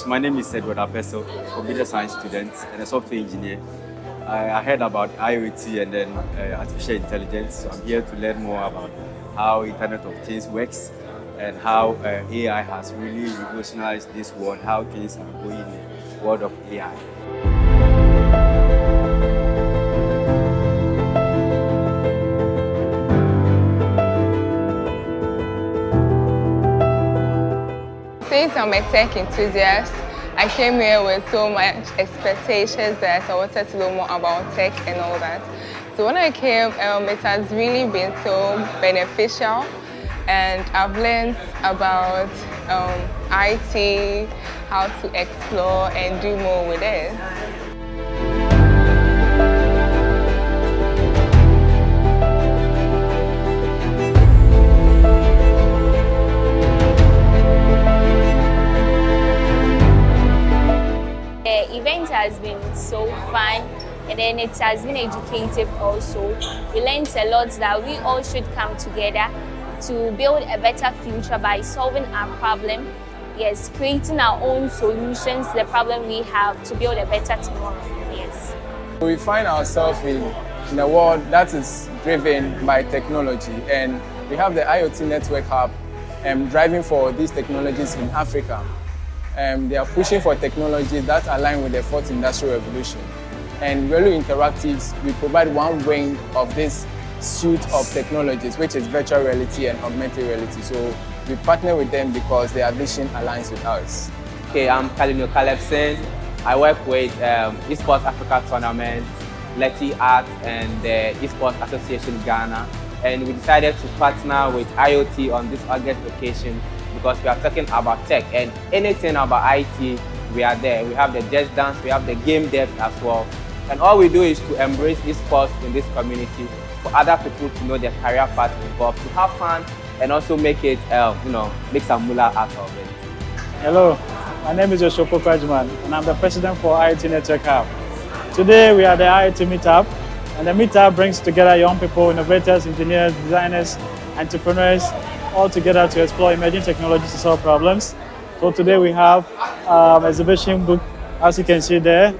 my name is Edward Apeso, computer science student and a software engineer. I heard about IoT and then artificial intelligence, so I'm here to learn more about how Internet of Things works and how AI has really revolutionized this world, how things are going in the world of AI. Since I'm a tech enthusiast, I came here with so much expectations that I wanted to know more about tech and all that. So when I came, it has really been so beneficial, and I've learned about IT, how to explore and do more with it. The event has been so fun, and then it has been educative also. We learned a lot that we all should come together to build a better future by solving our problem. Yes, creating our own solutions to the problem we have to build a better tomorrow. Yes. We find ourselves in a world that is driven by technology, and we have the IoT NetworkHub driving for these technologies in Africa. They are pushing for technologies that align with the fourth industrial revolution. And Relu Interactives, we provide one wing of this suite of technologies, which is virtual reality and augmented reality. So we partner with them because their vision aligns with ours. Okay, I'm Kalino Kalebsen. I work with Esports Africa Tournament, Letty Art, and the Esports Association Ghana. And we decided to partner with IoT on this August occasion because we are talking about tech, and anything about IT, we are there. We have the Just Dance, we have the game devs as well. And all we do is to embrace esports in this community for other people to know their career path involved, to have fun and also make it, make some moolah out of it. Hello, my name is Joshua Kwajman, and I'm the president for IoT NetworkHub. Today we are the IoT Meetup, and the Meetup brings together young people, innovators, engineers, designers, entrepreneurs, all together to explore emerging technologies to solve problems. So today we have exhibition book, as you can see there,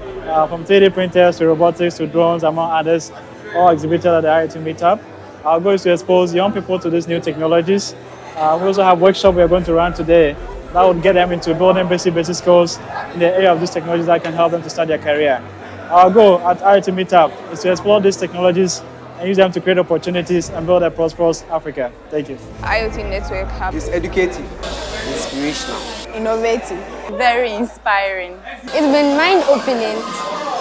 from 3D printers to robotics to drones, among others, all exhibited at the IoT Meetup. Our goal is to expose young people to these new technologies. We also have workshops we are going to run today that would get them into building basic skills in the area of these technologies that can help them to start their career. Our goal at IoT Meetup is to explore these technologies and use them to create opportunities and build a prosperous Africa. Thank you. IoT NetworkHub is educative, inspirational, innovative, very inspiring. It's been mind-opening.